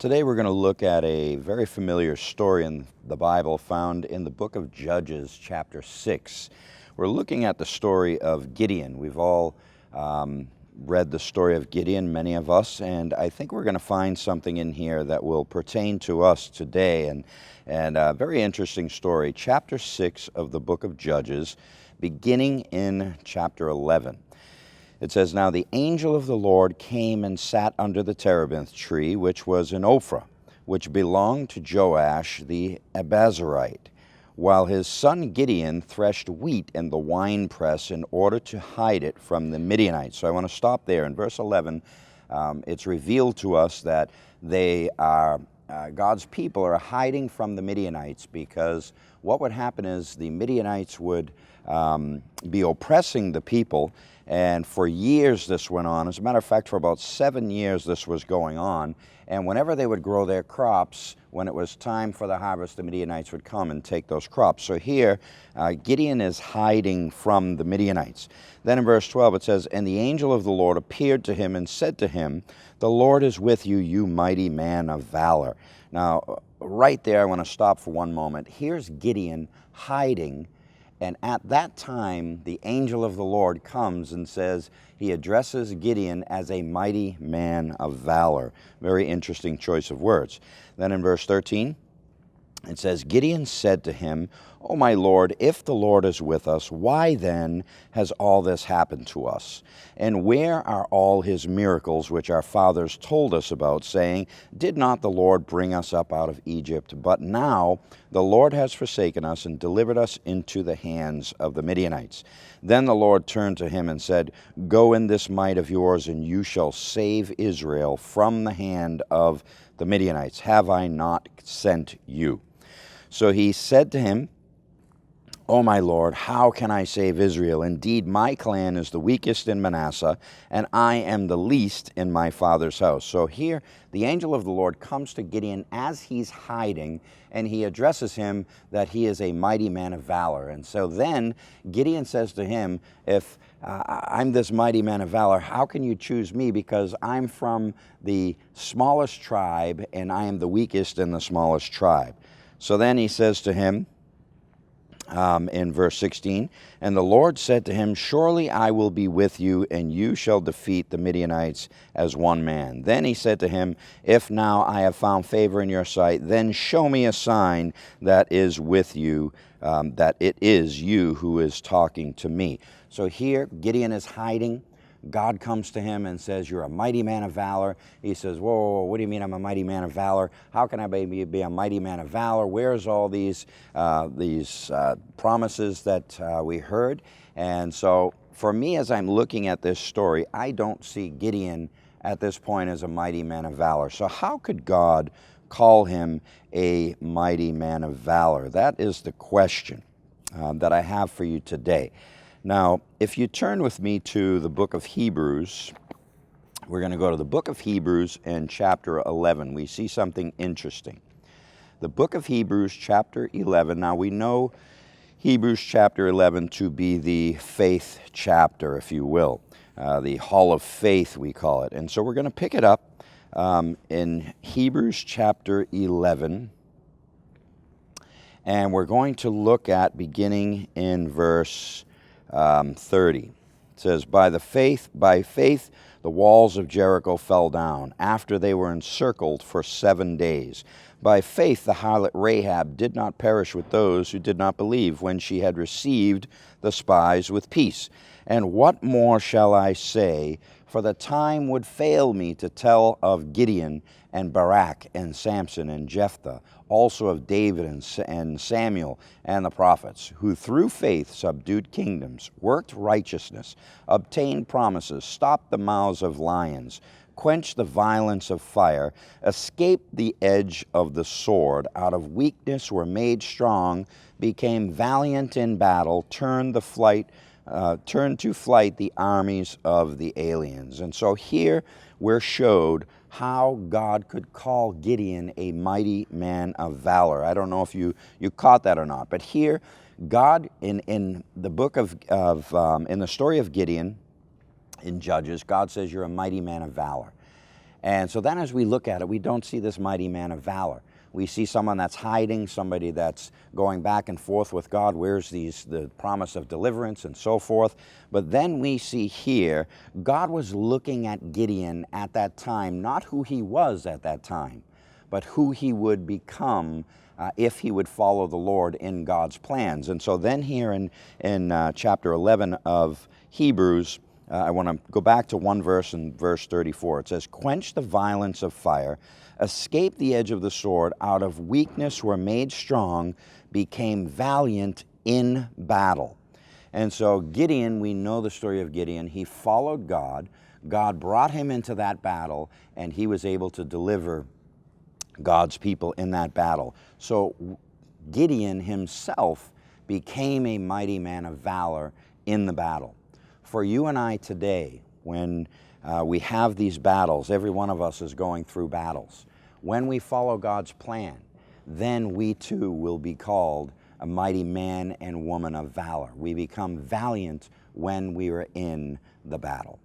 Today we're going to look at a very familiar story in the Bible found in the book of Judges, chapter 6. We're looking at the story of Gideon. We've all read the story of Gideon, many of us, and I think we're going to find something in here that will pertain to us today. And a very interesting story. Chapter 6 of the book of Judges, beginning in chapter 11. It says, "Now the angel of the Lord came and sat under the terebinth tree, which was in Ophrah, which belonged to Joash the Abiezrite, while his son Gideon threshed wheat in the winepress in order to hide it from the Midianites." So I want to stop there. In verse 11, it's revealed to us that they are God's people are hiding from the Midianites, because what would happen is the Midianites would be oppressing the people. And for years this went on. As a matter of fact, for about 7 years this was going on. And whenever they would grow their crops, when it was time for the harvest, the Midianites would come and take those crops. So here, Gideon is hiding from the Midianites. Then in verse 12 it says, "And the angel of the Lord appeared to him and said to him, 'The Lord is with you, you mighty man of valor.'" Now, right there I want to stop for one moment. Here's Gideon hiding. And at that time, the angel of the Lord comes and says, he addresses Gideon as a mighty man of valor. Very interesting choice of words. Then in verse 13, it says, "Gideon said to him, 'O my Lord, if the Lord is with us, why then has all this happened to us? And where are all his miracles which our fathers told us about, saying, Did not the Lord bring us up out of Egypt? But now the Lord has forsaken us and delivered us into the hands of the Midianites.' Then the Lord turned to him and said, 'Go in this might of yours, and you shall save Israel from the hand of the Midianites. Have I not sent you?' So he said to him, 'O my Lord, how can I save Israel? Indeed, my clan is the weakest in Manasseh, and I am the least in my father's house.'" So here, the angel of the Lord comes to Gideon as he's hiding, and he addresses him that he is a mighty man of valor. And so then Gideon says to him, "If I'm this mighty man of valor, how can you choose me? Because I'm from the smallest tribe, and I am the weakest in the smallest tribe." So then he says to him, in verse 16, "And the Lord said to him, Surely I will be with you, and you shall defeat the Midianites as one man. Then he said to him, If now I have found favor in your sight, then show me a sign that is with you, that it is you who is talking to me." So here Gideon is hiding. God comes to him and says, "You're a mighty man of valor." He says, "Whoa, what do you mean I'm a mighty man of valor? How can I be a mighty man of valor? Where's all these promises that we heard?" And so for me, as I'm looking at this story, I don't see Gideon at this point as a mighty man of valor. So how could God call him a mighty man of valor? That is the question that I have for you today. Now, if you turn with me to the book of Hebrews, we're going to go to the book of Hebrews and chapter 11. We see something interesting. The book of Hebrews, chapter 11. Now, we know Hebrews chapter 11 to be the faith chapter, if you will. The hall of faith, we call it. And so we're going to pick it up in Hebrews chapter 11. And we're going to look at beginning in verse 30. It says, by faith, the walls of Jericho fell down after they were encircled for 7 days. By faith, the harlot Rahab did not perish with those who did not believe when she had received the spies with peace. And what more shall I say? For the time would fail me to tell of Gideon and Barak and Samson and Jephthah, also of David and Samuel and the prophets, who through faith subdued kingdoms, worked righteousness, obtained promises, stopped the mouths of lions, quenched the violence of fire, escaped the edge of the sword, out of weakness were made strong, became valiant in battle, turned to flight the armies of the aliens. And so here we're showed how God could call Gideon a mighty man of valor. I don't know if you caught that or not, but here God in the book of in the story of Gideon in Judges, God says you're a mighty man of valor. And so then as we look at it, we don't see this mighty man of valor. We see someone that's hiding, somebody that's going back and forth with God. Where's the promise of deliverance and so forth? But then we see here, God was looking at Gideon at that time, not who he was at that time, but who he would become if he would follow the Lord in God's plans. And so then here in chapter 11 of Hebrews, I want to go back to one verse in verse 34. It says, "Quench the violence of fire, escape the edge of the sword, out of weakness were made strong, became valiant in battle." And so Gideon, we know the story of Gideon. He followed God. God brought him into that battle, and he was able to deliver God's people in that battle. So Gideon himself became a mighty man of valor in the battle. For you and I today, when we have these battles, every one of us is going through battles. When we follow God's plan, then we too will be called a mighty man and woman of valor. We become valiant when we are in the battle.